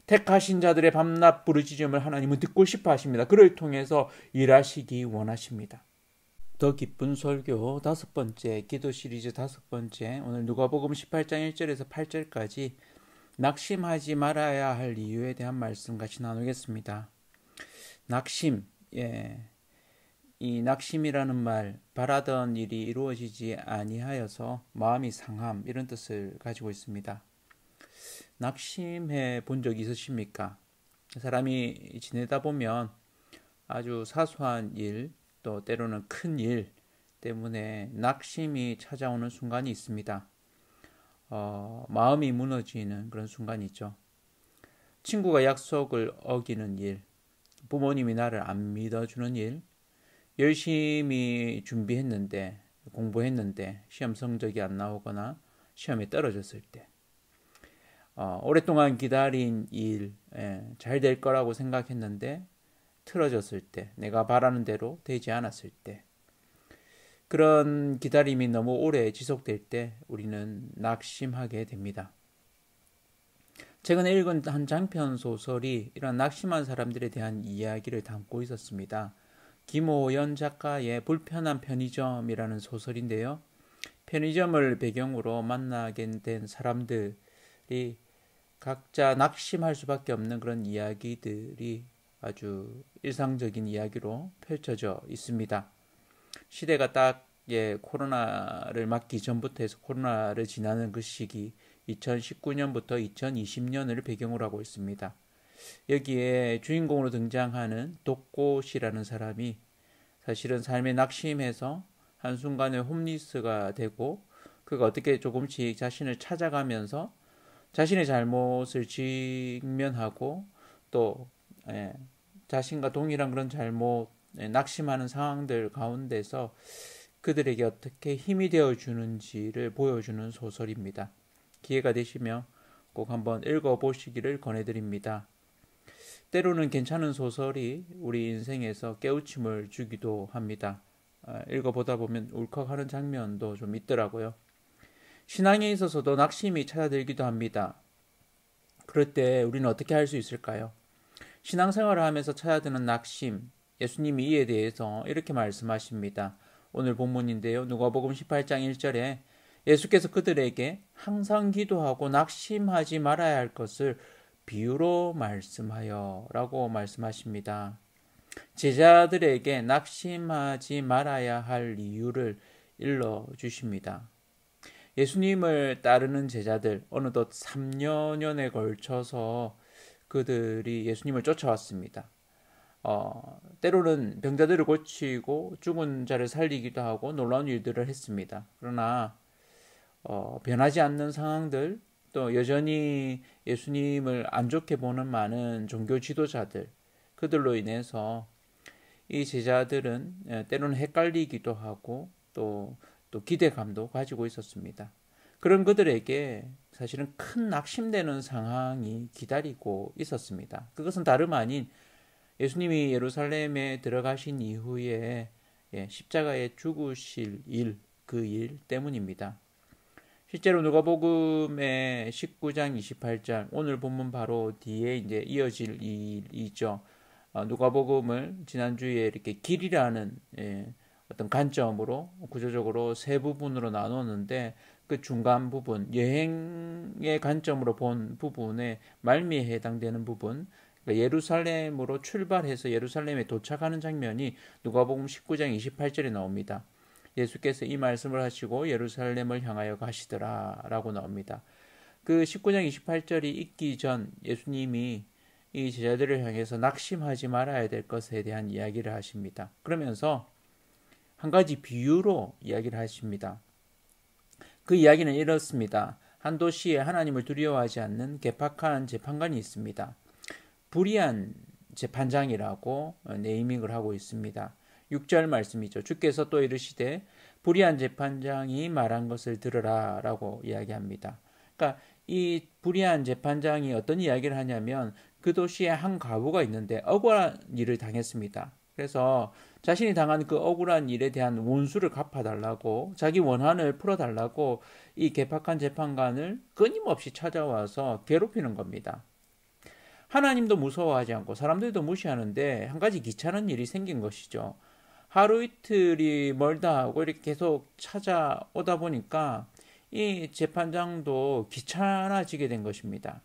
택하신 자들의 밤낮 부르짖음을 하나님은 듣고 싶어 하십니다. 그를 통해서 일하시기 원하십니다. 더 기쁜 설교 5번째, 기도 시리즈 5번째, 오늘 누가복음 18장 1절에서 8절까지 낙심하지 말아야 할 이유에 대한 말씀 같이 나누겠습니다. 낙심, 이 낙심이라는 말, 바라던 일이 이루어지지 아니하여서 마음이 상함, 이런 뜻을 가지고 있습니다. 낙심해 본 적 있으십니까? 사람이 지내다 보면 아주 사소한 일, 또 때로는 큰 일 때문에 낙심이 찾아오는 순간이 있습니다. 마음이 무너지는 그런 순간이 있죠. 친구가 약속을 어기는 일, 부모님이 나를 안 믿어주는 일, 열심히 준비했는데, 공부했는데 시험 성적이 안 나오거나 시험에 떨어졌을 때, 오랫동안 기다린 일, 잘 될 거라고 생각했는데 틀어졌을 때, 내가 바라는 대로 되지 않았을 때, 그런 기다림이 너무 오래 지속될 때 우리는 낙심하게 됩니다. 최근에 읽은 한 장편 소설이 이런 낙심한 사람들에 대한 이야기를 담고 있었습니다. 김호연 작가의 불편한 편의점이라는 소설인데요. 편의점을 배경으로 만나게 된 사람들이 각자 낙심할 수밖에 없는 그런 이야기들이 아주 일상적인 이야기로 펼쳐져 있습니다. 시대가 딱 코로나를 맞기 전부터 해서 코로나를 지나는 그 시기 2019년부터 2020년을 배경으로 하고 있습니다. 여기에 주인공으로 등장하는 독고씨라는 사람이 사실은 삶에 낙심해서 한순간에 홈리스가 되고 그가 어떻게 조금씩 자신을 찾아가면서 자신의 잘못을 직면하고 또 자신과 동일한 그런 잘못, 낙심하는 상황들 가운데서 그들에게 어떻게 힘이 되어주는지를 보여주는 소설입니다. 기회가 되시면 꼭 한번 읽어보시기를 권해드립니다. 때로는 괜찮은 소설이 우리 인생에서 깨우침을 주기도 합니다. 읽어보다 보면 울컥하는 장면도 좀 있더라고요. 신앙에 있어서도 낙심이 찾아들기도 합니다. 그럴 때 우리는 어떻게 할 수 있을까요? 신앙생활을 하면서 찾아드는 낙심, 예수님이 이에 대해서 이렇게 말씀하십니다. 오늘 본문인데요. 누가복음 18장 1절에 예수께서 그들에게 항상 기도하고 낙심하지 말아야 할 것을 비유로 말씀하여 라고 말씀하십니다. 제자들에게 낙심하지 말아야 할 이유를 일러주십니다. 예수님을 따르는 제자들, 어느덧 3년여에 걸쳐서 그들이 예수님을 쫓아왔습니다. 때로는 병자들을 고치고 죽은 자를 살리기도 하고 놀라운 일들을 했습니다. 그러나 변하지 않는 상황들, 또 여전히 예수님을 안 좋게 보는 많은 종교 지도자들, 그들로 인해서 이 제자들은 때로는 헷갈리기도 하고 또 기대감도 가지고 있었습니다. 그런 그들에게 사실은 큰 낙심되는 상황이 기다리고 있었습니다. 그것은 다름 아닌 예수님이 예루살렘에 들어가신 이후에 십자가에 죽으실 일, 그 일 때문입니다. 실제로 누가복음의 19장 28절, 오늘 본문 바로 뒤에 이제 이어질 일이죠. 누가복음을 지난주에 이렇게 길이라는 어떤 관점으로 구조적으로 세 부분으로 나눴는데 그 중간 부분, 여행의 관점으로 본 부분에 말미에 해당되는 부분, 그러니까 예루살렘으로 출발해서 예루살렘에 도착하는 장면이 누가복음 19장 28절에 나옵니다. 예수께서 이 말씀을 하시고 예루살렘을 향하여 가시더라 라고 나옵니다. 그 19장 28절이 있기 전 예수님이 이 제자들을 향해서 낙심하지 말아야 될 것에 대한 이야기를 하십니다. 그러면서 한 가지 비유로 이야기를 하십니다. 그 이야기는 이렇습니다. 한 도시에 하나님을 두려워하지 않는 개팍한 재판관이 있습니다. 불의한 재판장이라고 네이밍을 하고 있습니다. 6절 말씀이죠. 주께서 또 이르시되 불의한 재판장이 말한 것을 들으라 라고 이야기합니다. 그러니까 이 불의한 재판장이 어떤 이야기를 하냐면 그 도시에 한 과부가 있는데 억울한 일을 당했습니다. 그래서 자신이 당한 그 억울한 일에 대한 원수를 갚아달라고, 자기 원한을 풀어달라고 이 개팍한 재판관을 끊임없이 찾아와서 괴롭히는 겁니다. 하나님도 무서워하지 않고 사람들도 무시하는데 한 가지 귀찮은 일이 생긴 것이죠. 하루 이틀이 멀다 하고 이렇게 계속 찾아오다 보니까 이 재판장도 귀찮아지게 된 것입니다.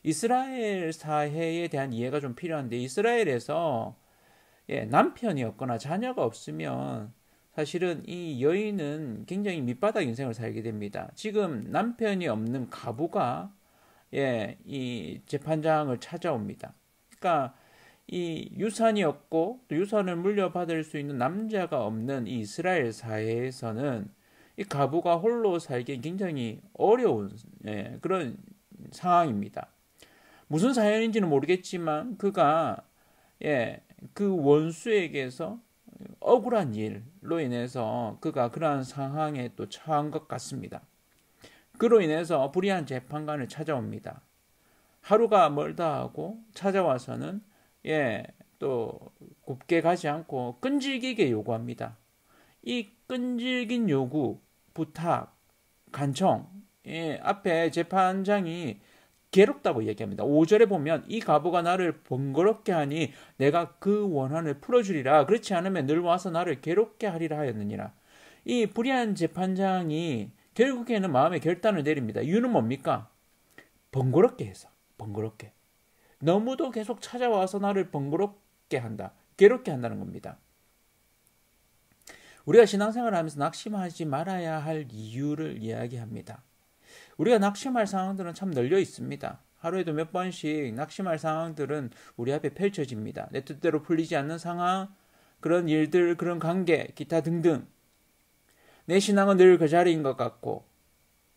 이스라엘 사회에 대한 이해가 좀 필요한데, 이스라엘에서 남편이 없거나 자녀가 없으면 사실은 이 여인은 굉장히 밑바닥 인생을 살게 됩니다. 지금 남편이 없는 가부가 이 재판장을 찾아옵니다. 그러니까 이 유산이 없고 또 유산을 물려받을 수 있는 남자가 없는 이 이스라엘 사회에서는 이 가부가 홀로 살기 굉장히 어려운 그런 상황입니다. 무슨 사연인지는 모르겠지만 그가 그 원수에게서 억울한 일로 인해서 그가 그러한 상황에 또 처한 것 같습니다. 그로 인해서 불의한 재판관을 찾아옵니다. 하루가 멀다 하고 찾아와서는 또 곱게 가지 않고 끈질기게 요구합니다. 이 끈질긴 요구, 부탁, 간청 앞에 재판장이 괴롭다고 얘기합니다. 5절에 보면 이 가부가 나를 번거롭게 하니 내가 그 원한을 풀어주리라. 그렇지 않으면 늘 와서 나를 괴롭게 하리라 하였느니라. 이 불의한 재판장이 결국에는 마음의 결단을 내립니다. 이유는 뭡니까? 번거롭게 해서. 번거롭게. 너무도 계속 찾아와서 나를 번거롭게 한다. 괴롭게 한다는 겁니다. 우리가 신앙생활을 하면서 낙심하지 말아야 할 이유를 이야기합니다. 우리가 낙심할 상황들은 참 널려 있습니다. 하루에도 몇 번씩 낙심할 상황들은 우리 앞에 펼쳐집니다. 내 뜻대로 풀리지 않는 상황, 그런 일들, 그런 관계, 기타 등등. 내 신앙은 늘 그 자리인 것 같고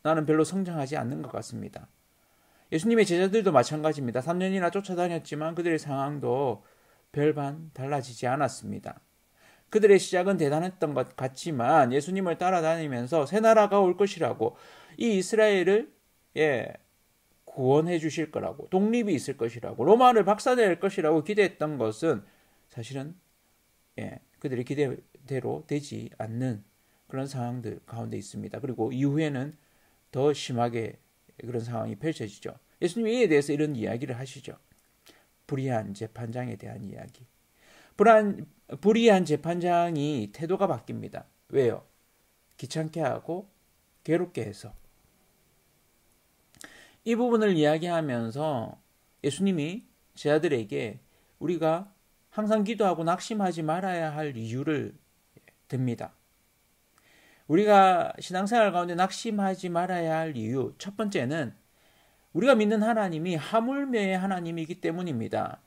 나는 별로 성장하지 않는 것 같습니다. 예수님의 제자들도 마찬가지입니다. 3년이나 쫓아다녔지만 그들의 상황도 별반 달라지지 않았습니다. 그들의 시작은 대단했던 것 같지만 예수님을 따라다니면서 새 나라가 올 것이라고, 이 이스라엘을 구원해 주실 거라고, 독립이 있을 것이라고, 로마를 박살낼 것이라고 기대했던 것은 사실은 그들의 기대대로 되지 않는 그런 상황들 가운데 있습니다. 그리고 이후에는 더 심하게 그런 상황이 펼쳐지죠. 예수님이 이에 대해서 이런 이야기를 하시죠. 불의한 재판장에 대한 이야기. 불의한 재판장이 태도가 바뀝니다. 왜요? 귀찮게 하고 괴롭게 해서. 이 부분을 이야기하면서 예수님이 제자들에게 우리가 항상 기도하고 낙심하지 말아야 할 이유를 듭니다. 우리가 신앙생활 가운데 낙심하지 말아야 할 이유, 첫 번째는 우리가 믿는 하나님이 하물며의 하나님이기 때문입니다.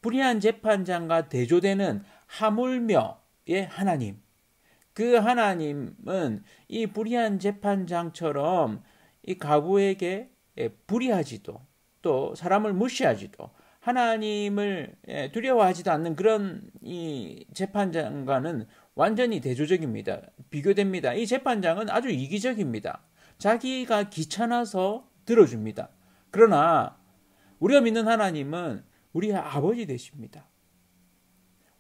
불의한 재판장과 대조되는 하물며의 하나님, 그 하나님은 이 불의한 재판장처럼 이 가부에게 불의하지도 또 사람을 무시하지도 하나님을 두려워하지도 않는 그런 이 재판장과는 완전히 대조적입니다. 비교됩니다. 이 재판장은 아주 이기적입니다. 자기가 귀찮아서 들어줍니다. 그러나 우리가 믿는 하나님은 우리의 아버지 되십니다.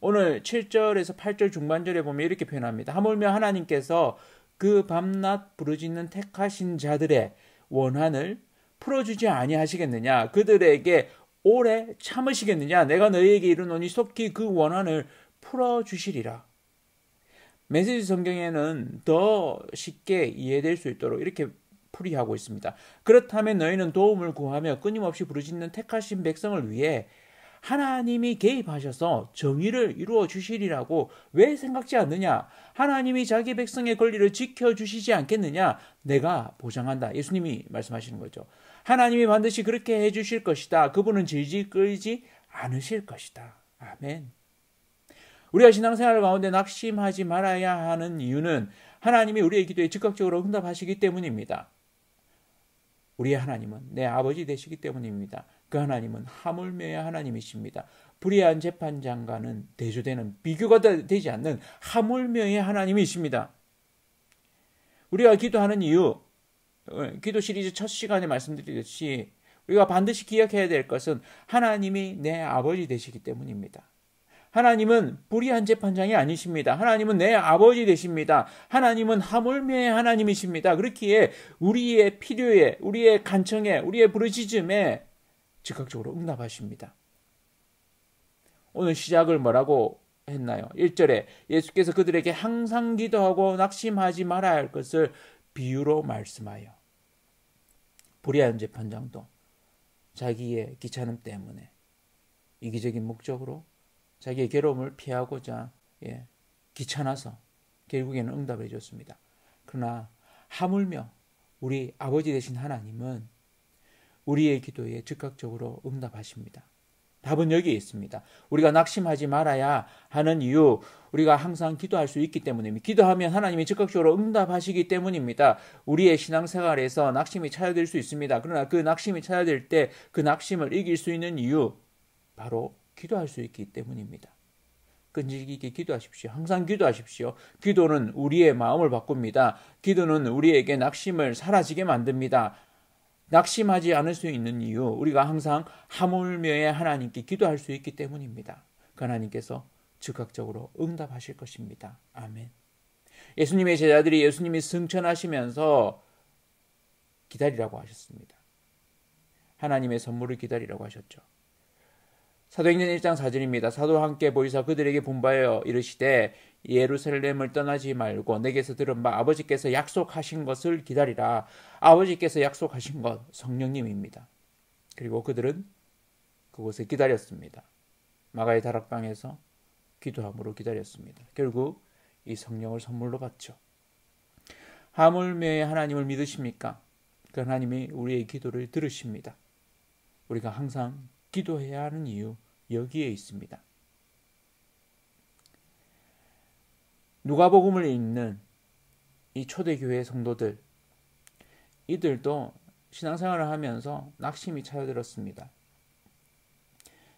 오늘 7절에서 8절 중반절에 보면 이렇게 표현합니다. 하물며 하나님께서 그 밤낮 부르짖는 택하신 자들의 원한을 풀어주지 아니하시겠느냐? 그들에게 오래 참으시겠느냐? 내가 너희에게 이르노니 속히 그 원한을 풀어주시리라. 메시지 성경에는 더 쉽게 이해될 수 있도록 이렇게 풀이하고 있습니다. 그렇다면 너희는 도움을 구하며 끊임없이 부르짖는 택하신 백성을 위해 하나님이 개입하셔서 정의를 이루어 주시리라고 왜 생각지 않느냐? 하나님이 자기 백성의 권리를 지켜주시지 않겠느냐? 내가 보장한다. 예수님이 말씀하시는 거죠. 하나님이 반드시 그렇게 해주실 것이다. 그분은 질질 끌지 않으실 것이다. 아멘. 우리가 신앙생활 가운데 낙심하지 말아야 하는 이유는 하나님이 우리의 기도에 즉각적으로 응답하시기 때문입니다. 우리의 하나님은 내 아버지 되시기 때문입니다. 그 하나님은 하물며의 하나님이십니다. 불의한 재판장과는 대조되는, 비교가 되지 않는 하물며의 하나님이십니다. 우리가 기도하는 이유, 기도 시리즈 첫 시간에 말씀드렸듯이 우리가 반드시 기억해야 될 것은 하나님이 내 아버지 되시기 때문입니다. 하나님은 불의한 재판장이 아니십니다. 하나님은 내 아버지 되십니다. 하나님은 하물며의 하나님이십니다. 그렇기에 우리의 필요에, 우리의 간청에, 우리의 부르짖음에 즉각적으로 응답하십니다. 오늘 시작을 뭐라고 했나요? 1절에 예수께서 그들에게 항상 기도하고 낙심하지 말아야 할 것을 비유로 말씀하여. 불의한 재판장도 자기의 귀찮음 때문에 이기적인 목적으로 자기의 괴로움을 피하고자 귀찮아서 결국에는 응답을 해줬습니다. 그러나 하물며 우리 아버지 되신 하나님은 우리의 기도에 즉각적으로 응답하십니다. 답은 여기에 있습니다. 우리가 낙심하지 말아야 하는 이유, 우리가 항상 기도할 수 있기 때문입니다. 기도하면 하나님이 즉각적으로 응답하시기 때문입니다. 우리의 신앙생활에서 낙심이 찾아들 수 있습니다. 그러나 그 낙심이 찾아들 때 그 낙심을 이길 수 있는 이유, 바로 기도할 수 있기 때문입니다. 끈질기게 기도하십시오. 항상 기도하십시오. 기도는 우리의 마음을 바꿉니다. 기도는 우리에게 낙심을 사라지게 만듭니다. 낙심하지 않을 수 있는 이유, 우리가 항상 하물며에 하나님께 기도할 수 있기 때문입니다. 그 하나님께서 즉각적으로 응답하실 것입니다. 아멘. 예수님의 제자들이 예수님이 승천하시면서 기다리라고 하셨습니다. 하나님의 선물을 기다리라고 하셨죠. 사도행전 1장 4절입니다. 사도와 함께 보이사 그들에게 분부하여 이르시되 예루살렘을 떠나지 말고 내게서 들은 바 아버지께서 약속하신 것을 기다리라. 아버지께서 약속하신 것 성령님입니다. 그리고 그들은 그곳에 기다렸습니다. 마가의 다락방에서 기도함으로 기다렸습니다. 결국 이 성령을 선물로 받죠. 하물며 하나님을 믿으십니까? 그 하나님이 우리의 기도를 들으십니다. 우리가 항상 기도해야 하는 이유, 여기에 있습니다. 누가복음을 읽는 이 초대교회 성도들, 이들도 신앙생활을 하면서 낙심이 찾아들었습니다.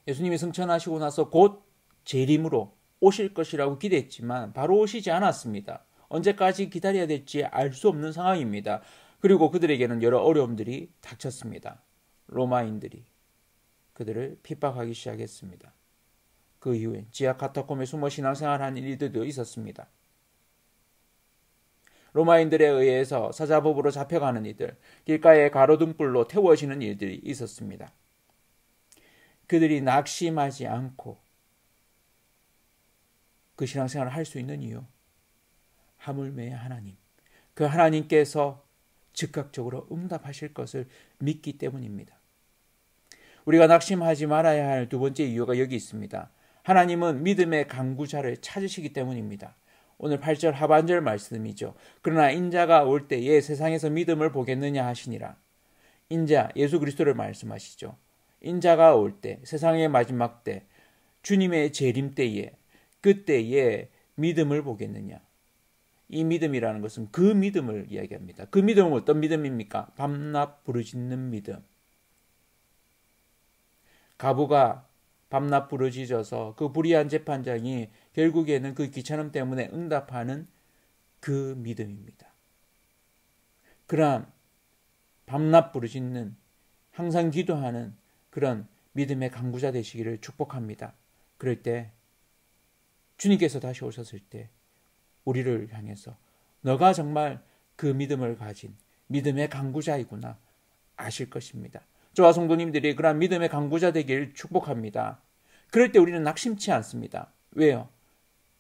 예수님이 승천하시고 나서 곧 재림으로 오실 것이라고 기대했지만 바로 오시지 않았습니다. 언제까지 기다려야 될지 알 수 없는 상황입니다. 그리고 그들에게는 여러 어려움들이 닥쳤습니다. 로마인들이 그들을 핍박하기 시작했습니다. 그 이후에 지하 카타콤에 숨어 신앙생활하는 일들도 있었습니다. 로마인들에 의해서 사자법으로 잡혀가는 이들, 길가에 가로등불로 태워지는 일들이 있었습니다. 그들이 낙심하지 않고 그 신앙생활을 할 수 있는 이유, 하물며 하나님, 그 하나님께서 즉각적으로 응답하실 것을 믿기 때문입니다. 우리가 낙심하지 말아야 할 두 번째 이유가 여기 있습니다. 하나님은 믿음의 강구자를 찾으시기 때문입니다. 오늘 8절 하반절 말씀이죠. 그러나 인자가 올 때에 세상에서 믿음을 보겠느냐 하시니라. 인자, 예수 그리스도를 말씀하시죠. 인자가 올 때, 세상의 마지막 때, 주님의 재림 때에, 그때에 믿음을 보겠느냐. 이 믿음이라는 것은 그 믿음을 이야기합니다. 그 믿음은 어떤 믿음입니까? 밤낮 부르짖는 믿음. 가부가 밤낮 부르짖어서 그 불의한 재판장이 결국에는 그 귀찮음 때문에 응답하는 그 믿음입니다. 그러한 밤낮 부르짖는, 항상 기도하는 그런 믿음의 강구자 되시기를 축복합니다. 그럴 때 주님께서 다시 오셨을 때 우리를 향해서 너가 정말 그 믿음을 가진 믿음의 강구자이구나 아실 것입니다. 저와 성도님들이 그러한 믿음의 강구자 되길 축복합니다. 그럴 때 우리는 낙심치 않습니다. 왜요?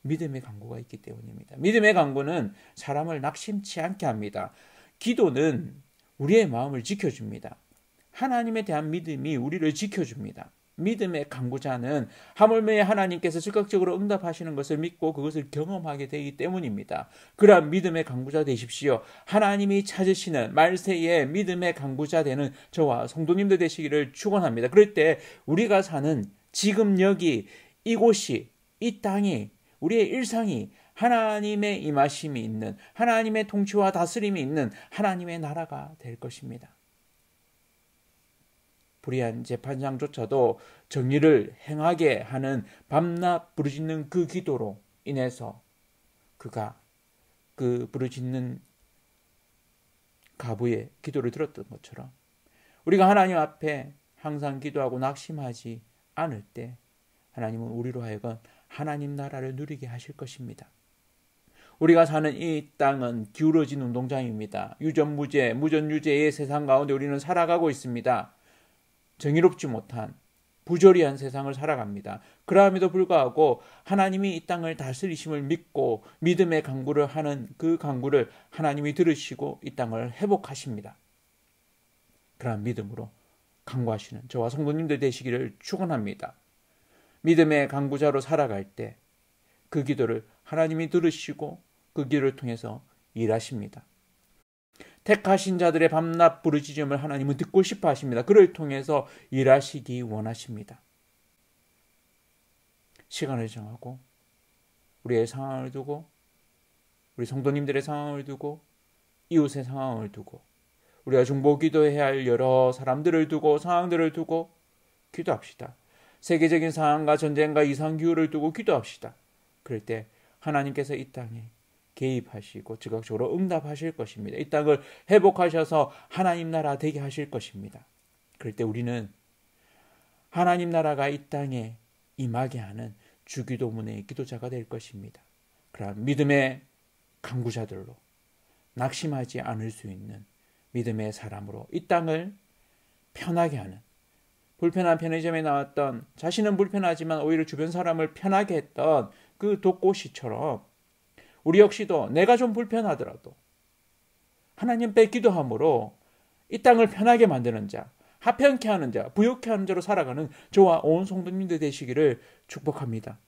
믿음의 강구가 있기 때문입니다. 믿음의 강구는 사람을 낙심치 않게 합니다. 기도는 우리의 마음을 지켜줍니다. 하나님에 대한 믿음이 우리를 지켜줍니다. 믿음의 강구자는 하물며 하나님께서 즉각적으로 응답하시는 것을 믿고 그것을 경험하게 되기 때문입니다. 그러한 믿음의 강구자 되십시오. 하나님이 찾으시는 말세의 믿음의 강구자 되는 저와 성도님들 되시기를 축원합니다. 그럴 때 우리가 사는 지금 여기 이곳이, 이 땅이, 우리의 일상이 하나님의 임하심이 있는, 하나님의 통치와 다스림이 있는 하나님의 나라가 될 것입니다. 불의한 재판장조차도 정의를 행하게 하는 밤낮 부르짖는 그 기도로 인해서 그가 그 부르짖는 가부의 기도를 들었던 것처럼 우리가 하나님 앞에 항상 기도하고 낙심하지 않을 때 하나님은 우리로 하여금 하나님 나라를 누리게 하실 것입니다. 우리가 사는 이 땅은 기울어진 운동장입니다. 유전무죄, 무전유죄의 세상 가운데 우리는 살아가고 있습니다. 정의롭지 못한 부조리한 세상을 살아갑니다. 그럼에도 불구하고 하나님이 이 땅을 다스리심을 믿고 믿음의 간구를 하는 그 간구를 하나님이 들으시고 이 땅을 회복하십니다. 그러한 믿음으로 간구하시는 저와 성도님들 되시기를 축원합니다. 믿음의 간구자로 살아갈 때 그 기도를 하나님이 들으시고 그 기도를 통해서 일하십니다. 택하신 자들의 밤낮 부르짖음을 하나님은 듣고 싶어 하십니다. 그를 통해서 일하시기 원하십니다. 시간을 정하고 우리의 상황을 두고 우리 성도님들의 상황을 두고 이웃의 상황을 두고 우리가 중보 기도해야 할 여러 사람들을 두고 상황들을 두고 기도합시다. 세계적인 상황과 전쟁과 이상기후를 두고 기도합시다. 그럴 때 하나님께서 이 땅에 개입하시고 즉각적으로 응답하실 것입니다. 이 땅을 회복하셔서 하나님 나라 되게 하실 것입니다. 그럴 때 우리는 하나님 나라가 이 땅에 임하게 하는 주기도문의 기도자가 될 것입니다. 그러한 믿음의 간구자들로 낙심하지 않을 수 있는 믿음의 사람으로 이 땅을 편하게 하는, 불편한 편의점에 나왔던, 자신은 불편하지만 오히려 주변 사람을 편하게 했던 그 독고씨처럼 우리 역시도 내가 좀 불편하더라도 하나님께 기도함으로 이 땅을 편하게 만드는 자, 하편케 하는 자, 부욕케 하는 자로 살아가는 저와 온 성도님들 되시기를 축복합니다.